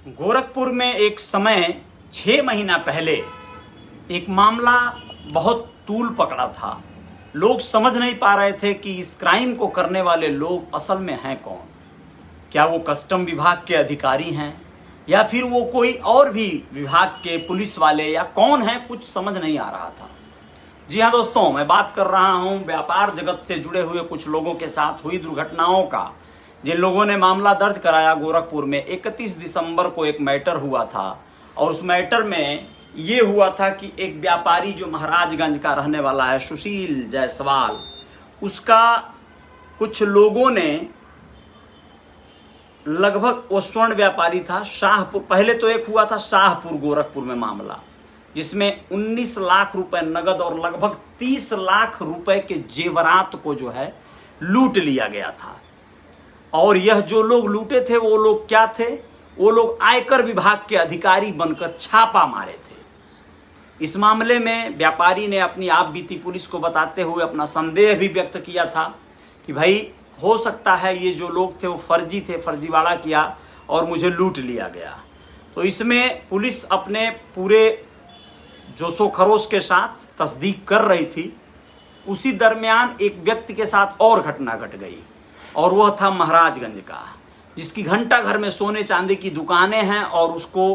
गोरखपुर में एक समय 6 महीना पहले एक मामला बहुत तूल पकड़ा था। लोग समझ नहीं पा रहे थे कि इस क्राइम को करने वाले लोग असल में हैं कौन। क्या वो कस्टम विभाग के अधिकारी हैं या फिर वो कोई और भी विभाग के पुलिस वाले या कौन है, कुछ समझ नहीं आ रहा था। जी हाँ दोस्तों, मैं बात कर रहा हूँ व्यापार जगत से जुड़े हुए कुछ लोगों के साथ हुई दुर्घटनाओं का, जिन लोगों ने मामला दर्ज कराया। गोरखपुर में 31 दिसंबर को एक मैटर हुआ था और उस मैटर में ये हुआ था कि एक व्यापारी जो महाराजगंज का रहने वाला है, सुशील जायसवाल, उसका कुछ लोगों ने लगभग, वो स्वर्ण व्यापारी था शाहपुर, पहले तो एक हुआ था शाहपुर गोरखपुर में मामला, जिसमें 19 लाख रुपए नगद और लगभग 30 लाख रुपए के जेवरात को जो है लूट लिया गया था। और यह जो लोग लूटे थे वो लोग क्या थे? वो लोग आयकर विभाग के अधिकारी बनकर छापा मारे थे। इस मामले में व्यापारी ने अपनी आप बीती पुलिस को बताते हुए अपना संदेह भी व्यक्त किया था कि भाई हो सकता है ये जो लोग थे वो फर्जी थे, फर्जीवाड़ा किया और मुझे लूट लिया गया। तो इसमें पुलिस अपने पूरे जोशो खरोश के साथ तस्दीक कर रही थी। उसी दरमियान एक व्यक्ति के साथ और घटना घट गई और वह था महाराजगंज का, जिसकी घंटा घर में सोने चांदी की दुकानें हैं और उसको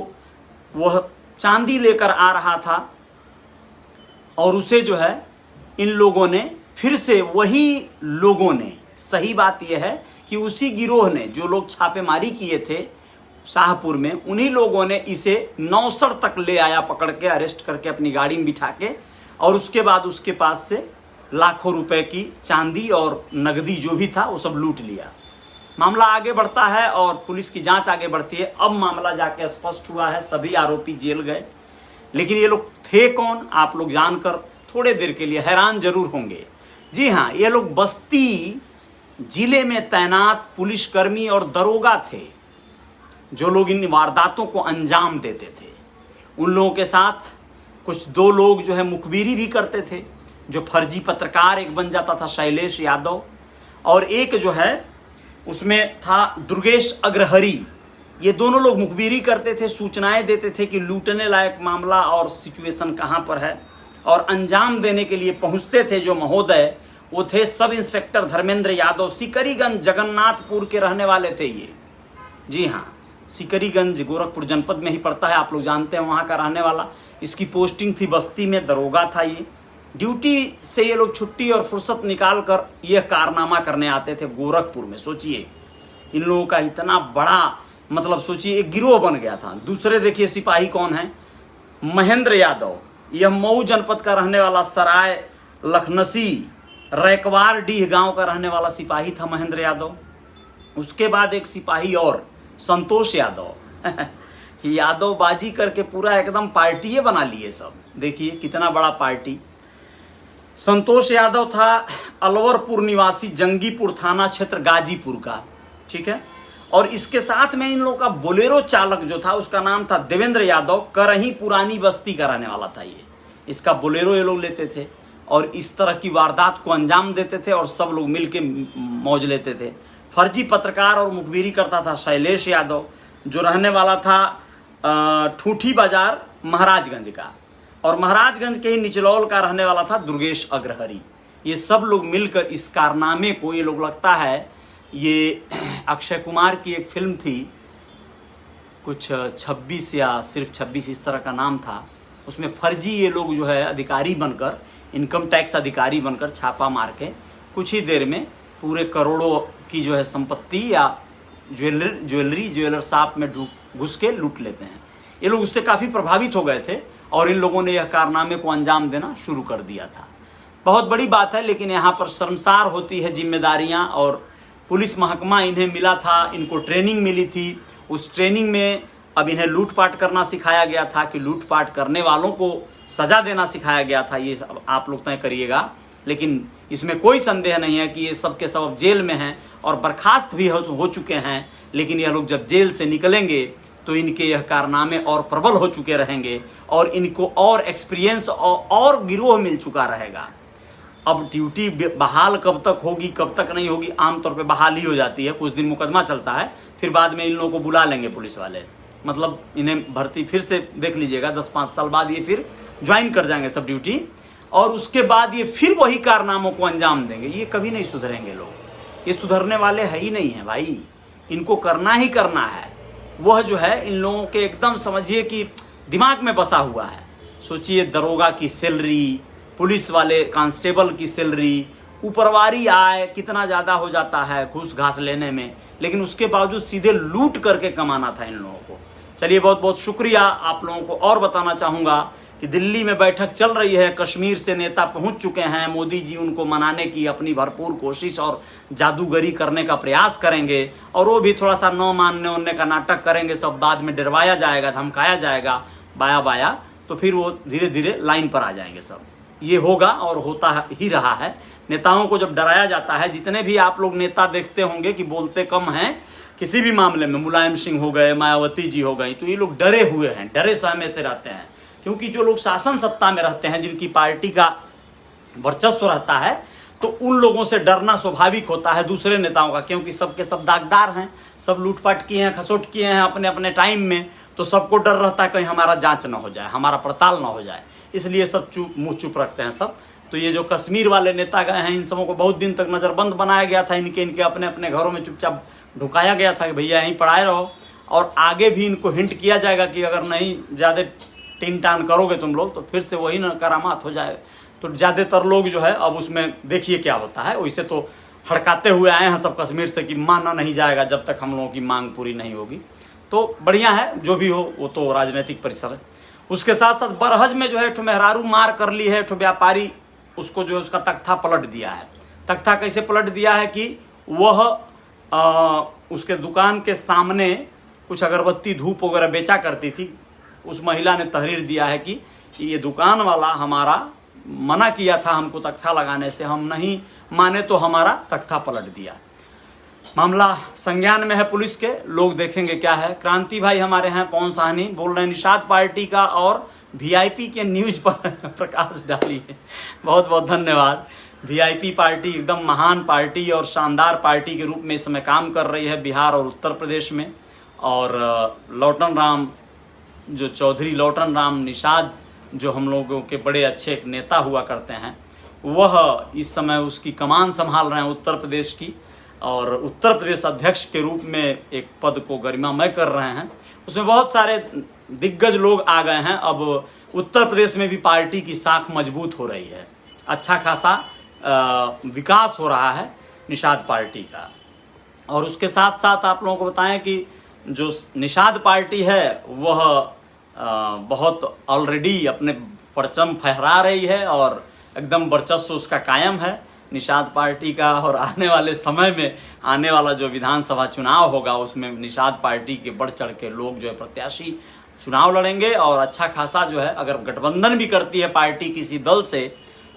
वह चांदी लेकर आ रहा था और उसे जो है इन लोगों ने फिर से, वही लोगों ने, सही बात यह है कि उसी गिरोह ने, जो लोग छापेमारी किए थे शाहपुर में, उन्हीं लोगों ने इसे नौसर तक ले आया, पकड़ के अरेस्ट करके अपनी गाड़ी में बिठा के, और उसके बाद उसके पास से लाखों रुपए की चांदी और नगदी जो भी था वो सब लूट लिया। मामला आगे बढ़ता है और पुलिस की जांच आगे बढ़ती है। अब मामला जाके स्पष्ट हुआ है, सभी आरोपी जेल गए। लेकिन ये लोग थे कौन, आप लोग जानकर थोड़े देर के लिए हैरान जरूर होंगे। जी हाँ, ये लोग बस्ती जिले में तैनात पुलिसकर्मी और दरोगा थे, जो लोग इन वारदातों को अंजाम देते थे। उन लोगों के साथ कुछ 2 लोग जो है मुखबिरी भी करते थे, जो फर्जी पत्रकार, एक बन जाता था शैलेश यादव, और एक जो है उसमें था दुर्गेश अग्रहरी। ये दोनों लोग मुखबिरी करते थे, सूचनाएं देते थे कि लूटने लायक मामला और सिचुएशन कहाँ पर है, और अंजाम देने के लिए पहुंचते थे जो महोदय, वो थे सब इंस्पेक्टर धर्मेंद्र यादव। सिकरीगंज जगन्नाथपुर के रहने वाले थे ये। जी हाँ, सिकरीगंज गोरखपुर जनपद में ही पड़ता है, आप लोग जानते हैं, वहाँ का रहने वाला। इसकी पोस्टिंग थी बस्ती में, दरोगा था ये। ड्यूटी से ये लोग छुट्टी और फुर्सत निकाल कर यह कारनामा करने आते थे गोरखपुर में। सोचिए, इन लोगों का इतना बड़ा, मतलब सोचिए एक गिरोह बन गया था। दूसरे देखिए सिपाही कौन है, महेंद्र यादव, यह मऊ जनपद का रहने वाला, सराय लखनसी रैकवार डीह गांव का रहने वाला सिपाही था महेंद्र यादव। उसके बाद एक सिपाही और, संतोष यादव यादवबाजी करके पूरा एकदम पार्टी बना लिए सब। देखिए कितना बड़ा पार्टी। संतोष यादव था अलवरपुर निवासी, जंगीपुर थाना क्षेत्र गाजीपुर का, ठीक है। और इसके साथ में इन लोगों का बोलेरो चालक जो था, उसका नाम था देवेंद्र यादव, करही पुरानी बस्ती का रहने वाला था ये। इसका बोलेरो ये लोग लेते थे और इस तरह की वारदात को अंजाम देते थे और सब लोग मिलके मौज लेते थे। फर्जी पत्रकार और मुखबिरी करता था शैलेश यादव, जो रहने वाला था ठूठी बाजार महाराजगंज का, और महाराजगंज के ही निचलौल का रहने वाला था दुर्गेश अग्रहरी। ये सब लोग मिलकर इस कारनामे को, ये लोग लगता है ये अक्षय कुमार की एक फिल्म थी, कुछ 26 या सिर्फ 26 इस तरह का नाम था, उसमें फर्जी ये लोग जो है अधिकारी बनकर, इनकम टैक्स अधिकारी बनकर छापा मार के कुछ ही देर में पूरे करोड़ों की जो है संपत्ति या ज्वेलर शॉप में घुस के लूट लेते हैं। ये लोग उससे काफ़ी प्रभावित हो गए थे और इन लोगों ने यह कारनामे को अंजाम देना शुरू कर दिया था। बहुत बड़ी बात है, लेकिन यहाँ पर शर्मसार होती है जिम्मेदारियाँ। और पुलिस महकमा इन्हें मिला था, इनको ट्रेनिंग मिली थी। उस ट्रेनिंग में अब इन्हें लूटपाट करना सिखाया गया था कि लूटपाट करने वालों को सजा देना सिखाया गया था। ये सब आप लोग तय करिएगा, लेकिन इसमें कोई संदेह नहीं है कि ये सब के सब अब जेल में हैं और बर्खास्त भी हो चुके हैं। लेकिन यह लोग जब जेल से निकलेंगे तो इनके यह कारनामे और प्रबल हो चुके रहेंगे और इनको और एक्सपीरियंस और गिरोह मिल चुका रहेगा। अब ड्यूटी बहाल कब तक होगी, कब तक नहीं होगी, आमतौर पे बहाल ही हो जाती है। कुछ दिन मुकदमा चलता है, फिर बाद में इन लोगों को बुला लेंगे पुलिस वाले। मतलब इन्हें भर्ती फिर से देख लीजिएगा, 10-5 साल बाद ये फिर ज्वाइन कर जाएंगे सब ड्यूटी, और उसके बाद ये फिर वही कारनामों को अंजाम देंगे। ये कभी नहीं सुधरेंगे लोग, ये सुधरने वाले है ही नहीं है भाई, इनको करना ही करना है। वह जो है इन लोगों के एकदम समझिए कि दिमाग में बसा हुआ है। सोचिए दरोगा की सैलरी, पुलिस वाले कांस्टेबल की सैलरी, ऊपरवारी आय कितना ज़्यादा हो जाता है घूस घास लेने में, लेकिन उसके बावजूद सीधे लूट करके कमाना था इन लोगों को। चलिए बहुत बहुत शुक्रिया। आप लोगों को और बताना चाहूँगा कि दिल्ली में बैठक चल रही है, कश्मीर से नेता पहुंच चुके हैं, मोदी जी उनको मनाने की अपनी भरपूर कोशिश और जादूगरी करने का प्रयास करेंगे, और वो भी थोड़ा सा न मानने उनने का नाटक करेंगे, सब बाद में डरवाया जाएगा, धमकाया जाएगा बाया बाया, तो फिर वो धीरे धीरे लाइन पर आ जाएंगे सब। ये होगा और होता ही रहा है। नेताओं को जब डराया जाता है, जितने भी आप लोग नेता देखते होंगे कि बोलते कम हैं किसी भी मामले में, मुलायम सिंह हो गए, मायावती जी हो गई, तो ये लोग डरे हुए हैं, डरे सहमे से रहते हैं। क्योंकि जो लोग शासन सत्ता में रहते हैं, जिनकी पार्टी का वर्चस्व रहता है, तो उन लोगों से डरना स्वाभाविक होता है दूसरे नेताओं का, क्योंकि सबके सब दागदार हैं, सब लूटपाट किए हैं, खसोट किए हैं अपने अपने टाइम में, तो सबको डर रहता है कहीं हमारा जांच ना हो जाए, हमारा पड़ताल ना हो जाए, इसलिए सब मुंह चुप रखते हैं सब। तो ये जो कश्मीर वाले नेता गए हैं, इन सबों को बहुत दिन तक नज़रबंद बनाया गया था, इनके अपने अपने घरों में चुपचाप ढुकाया गया था कि भैया यहीं पढ़ाए रहो, और आगे भी इनको हिंट किया जाएगा कि अगर नहीं ज़्यादा टिन टान करोगे तुम लोग तो फिर से वही न करामात हो जाए। तो ज़्यादातर लोग जो है अब उसमें देखिए क्या होता है, वैसे तो हड़काते हुए आए हैं सब कश्मीर से कि माना नहीं जाएगा जब तक हम लोगों की मांग पूरी नहीं होगी। तो बढ़िया है, जो भी हो वो तो राजनीतिक परिसर है। उसके साथ साथ बरहज में जो है ठो मेहरारू मार कर ली है, ठो व्यापारी उसको जो है उसका तख्ता पलट दिया है। तख्ता कैसे पलट दिया है कि वह उसके दुकान के सामने कुछ अगरबत्ती धूप वगैरह बेचा करती थी, उस महिला ने तहरीर दिया है कि ये दुकान वाला हमारा मना किया था हमको तख्ता लगाने से, हम नहीं माने तो हमारा तख्ता पलट दिया। मामला संज्ञान में है पुलिस के, लोग देखेंगे क्या है। क्रांति भाई हमारे हैं पवन साहनी बोल रहे हैं निषाद पार्टी का और वीआईपी के न्यूज पर प्रकाश डालिए। बहुत बहुत धन्यवाद। वीआईपी पार्टी एकदम महान पार्टी और शानदार पार्टी के रूप में इस समय काम कर रही है बिहार और उत्तर प्रदेश में। और लौटन राम जो चौधरी लौटन राम निषाद जो हम लोगों के बड़े अच्छे एक नेता हुआ करते हैं, वह इस समय उसकी कमान संभाल रहे हैं उत्तर प्रदेश की, और उत्तर प्रदेश अध्यक्ष के रूप में एक पद को गरिमामय कर रहे हैं। उसमें बहुत सारे दिग्गज लोग आ गए हैं। अब उत्तर प्रदेश में भी पार्टी की साख मजबूत हो रही है, अच्छा खासा विकास हो रहा है निषाद पार्टी का। और उसके साथ साथ आप लोगों को बताएं कि जो निषाद पार्टी है वह बहुत ऑलरेडी अपने परचम फहरा रही है और एकदम वर्चस्व उसका कायम है निषाद पार्टी का। और आने वाले समय में आने वाला जो विधानसभा चुनाव होगा उसमें निषाद पार्टी के बढ़ चढ़ के लोग जो है प्रत्याशी चुनाव लड़ेंगे। और अच्छा खासा जो है अगर गठबंधन भी करती है पार्टी किसी दल से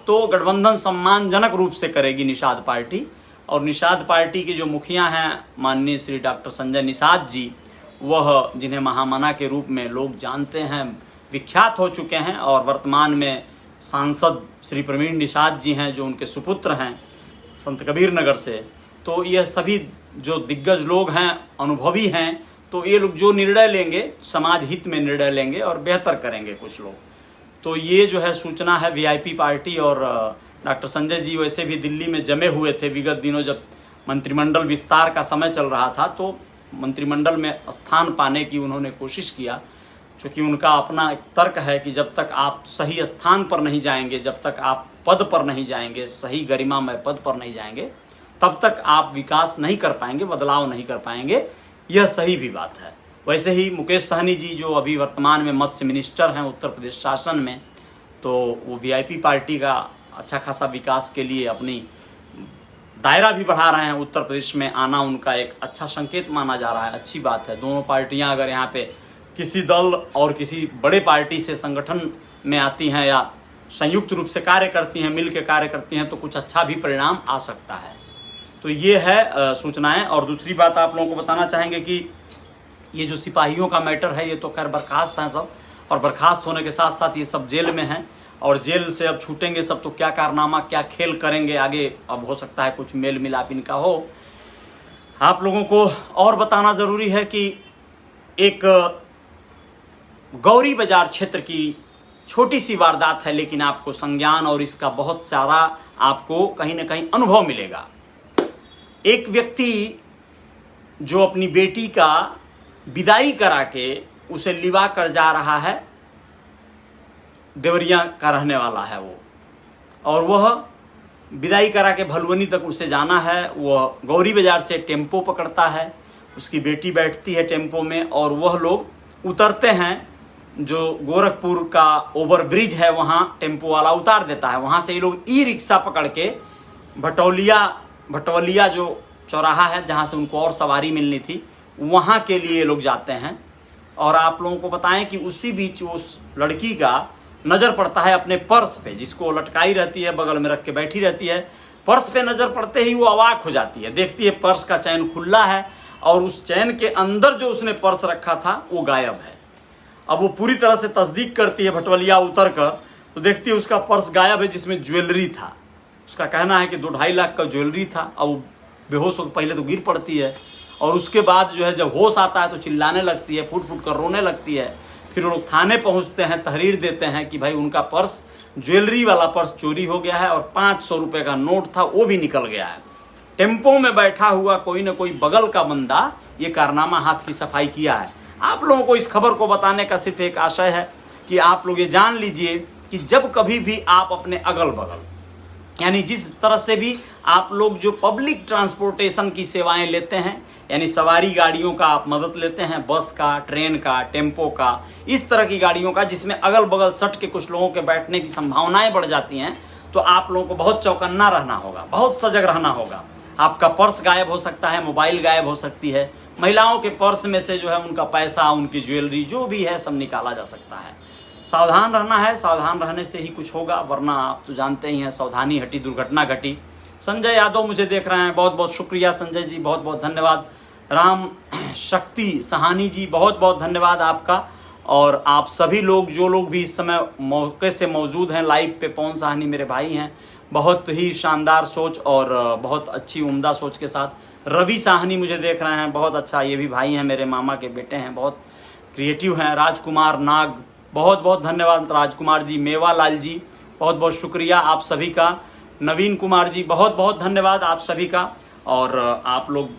तो गठबंधन सम्मानजनक रूप से करेगी निषाद पार्टी। और निषाद पार्टी के जो मुखिया हैं माननीय श्री डॉक्टर संजय निषाद जी, वह जिन्हें महामना के रूप में लोग जानते हैं, विख्यात हो चुके हैं, और वर्तमान में सांसद श्री प्रवीण निषाद जी हैं जो उनके सुपुत्र हैं संत कबीर नगर से। तो यह सभी जो दिग्गज लोग हैं, अनुभवी हैं, तो ये लोग जो निर्णय लेंगे समाज हित में निर्णय लेंगे और बेहतर करेंगे कुछ लोग। तो ये जो है सूचना है वीआईपी पार्टी। और डॉक्टर संजय जी वैसे भी दिल्ली में जमे हुए थे विगत दिनों, जब मंत्रिमंडल विस्तार का समय चल रहा था तो मंत्रिमंडल में स्थान पाने की उन्होंने कोशिश किया, क्योंकि उनका अपना एक तर्क है कि जब तक आप सही स्थान पर नहीं जाएंगे, जब तक आप पद पर नहीं जाएंगे, सही गरिमामय पद पर नहीं जाएंगे, तब तक आप विकास नहीं कर पाएंगे, बदलाव नहीं कर पाएंगे। यह सही भी बात है। वैसे ही मुकेश सहनी जी जो अभी वर्तमान में मत्स्य मिनिस्टर हैं उत्तर प्रदेश शासन में, तो वो वीआईपी पार्टी का अच्छा खासा विकास के लिए अपनी दायरा भी बढ़ा रहे हैं। उत्तर प्रदेश में आना उनका एक अच्छा संकेत माना जा रहा है, अच्छी बात है। दोनों पार्टियां अगर यहाँ पे किसी दल और किसी बड़े पार्टी से संगठन में आती हैं या संयुक्त रूप से कार्य करती हैं, मिल के कार्य करती हैं, तो कुछ अच्छा भी परिणाम आ सकता है। तो ये है सूचनाएं। और दूसरी बात आप लोगों को बताना चाहेंगे कि ये जो सिपाहियों का मैटर है ये तो खैर बर्खास्त हैं सब, और बर्खास्त होने के साथ साथ ये सब जेल में हैं, और जेल से अब छूटेंगे सब तो क्या कारनामा क्या खेल करेंगे आगे, अब हो सकता है कुछ मेल मिलाप इनका हो। आप लोगों को और बताना ज़रूरी है कि एक गौरी बाजार क्षेत्र की छोटी सी वारदात है, लेकिन आपको संज्ञान और इसका बहुत सारा आपको कहीं ना कहीं अनुभव मिलेगा। एक व्यक्ति जो अपनी बेटी का विदाई करा के उसे लिवा कर जा रहा है, देवरिया का रहने वाला है वो, और वह विदाई करा के भलुवनी तक उसे जाना है। वह गौरी बाजार से टेम्पो पकड़ता है, उसकी बेटी बैठती है टेम्पो में और वह लोग उतरते हैं। जो गोरखपुर का ओवरब्रिज है वहाँ टेम्पो वाला उतार देता है। वहाँ से ये लोग ई रिक्शा पकड़ के भटवलिया जो चौराहा है जहाँ से उनको और सवारी मिलनी थी, वहाँ के लिए ये लोग जाते हैं। और आप लोगों को बताएं कि उसी बीच उस लड़की का नज़र पड़ता है अपने पर्स पे, जिसको लटकाई रहती है, बगल में रख के बैठी रहती है। पर्स पे नज़र पड़ते ही वो अवाक हो जाती है, देखती है पर्स का चैन खुला है और उस चैन के अंदर जो उसने पर्स रखा था वो गायब है। अब वो पूरी तरह से तस्दीक करती है भटवलिया उतर कर, तो देखती है उसका पर्स गायब है जिसमें ज्वेलरी था। उसका कहना है कि 2-2.5 लाख का ज्वेलरी था। अब वो बेहोश होकर पहले तो गिर पड़ती है और उसके बाद जो है जब होश आता है तो चिल्लाने लगती है, फूट फूट कर रोने लगती है। फिर वो लोग थाने पहुंचते हैं, तहरीर देते हैं कि भाई उनका पर्स, ज्वेलरी वाला पर्स चोरी हो गया है और 500 रुपये का नोट था वो भी निकल गया है। टेम्पो में बैठा हुआ कोई ना कोई बगल का बंदा ये कारनामा हाथ की सफाई किया है। आप लोगों को इस खबर को बताने का सिर्फ एक आशय है कि आप लोग ये जान लीजिए कि जब कभी भी आप अपने अगल बगल, यानी जिस तरह से भी आप लोग जो पब्लिक ट्रांसपोर्टेशन की सेवाएं लेते हैं, यानी सवारी गाड़ियों का आप मदद लेते हैं, बस का, ट्रेन का, टेम्पो का, इस तरह की गाड़ियों का जिसमें अगल बगल सट के कुछ लोगों के बैठने की संभावनाएं बढ़ जाती हैं, तो आप लोगों को बहुत चौकन्ना रहना होगा, बहुत सजग रहना होगा। आपका पर्स गायब हो सकता है, मोबाइल गायब हो सकती है। महिलाओं के पर्स में से जो है उनका पैसा, उनकी ज्वेलरी जो भी है सब निकाला जा सकता है। सावधान रहना है, सावधान रहने से ही कुछ होगा, वरना आप तो जानते ही हैं सावधानी हटी दुर्घटना घटी। संजय यादव मुझे देख रहे हैं, बहुत बहुत शुक्रिया संजय जी, बहुत बहुत धन्यवाद। राम शक्ति सहानी जी, बहुत बहुत धन्यवाद आपका। और आप सभी लोग जो लोग भी इस समय मौके से मौजूद हैं लाइव पे, पवन साहनी मेरे भाई हैं, बहुत ही शानदार सोच और बहुत अच्छी उम्दा सोच के साथ। रवि साहनी मुझे देख रहे हैं, बहुत अच्छा, ये भी भाई हैं, मेरे मामा के बेटे हैं, बहुत क्रिएटिव हैं। राजकुमार नाग, बहुत बहुत धन्यवाद राजकुमार जी। मेवालाल जी, बहुत बहुत शुक्रिया आप सभी का। नवीन कुमार जी, बहुत बहुत धन्यवाद आप सभी का। और आप लोग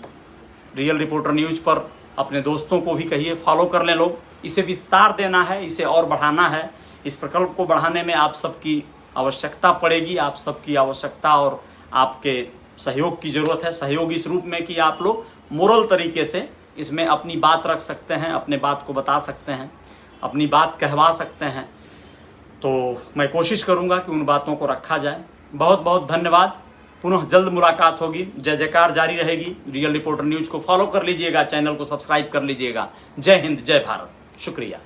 रियल रिपोर्टर न्यूज़ पर अपने दोस्तों को भी कहिए फॉलो कर लें लोग। इसे विस्तार देना है, इसे और बढ़ाना है। इस प्रकल्प को बढ़ाने में आप सबकी आवश्यकता पड़ेगी, आप सबकी आवश्यकता और आपके सहयोग की ज़रूरत है। सहयोग इस रूप में कि आप लोग मोरल तरीके से इसमें अपनी बात रख सकते हैं, अपने बात को बता सकते हैं, अपनी बात कहवा सकते हैं। तो मैं कोशिश करूंगा कि उन बातों को रखा जाए। बहुत बहुत धन्यवाद। पुनः जल्द मुलाकात होगी। जय जयकार जारी रहेगी। रियल रिपोर्टर न्यूज़ को फॉलो कर लीजिएगा, चैनल को सब्सक्राइब कर लीजिएगा। जय हिंद, जय भारत, शुक्रिया।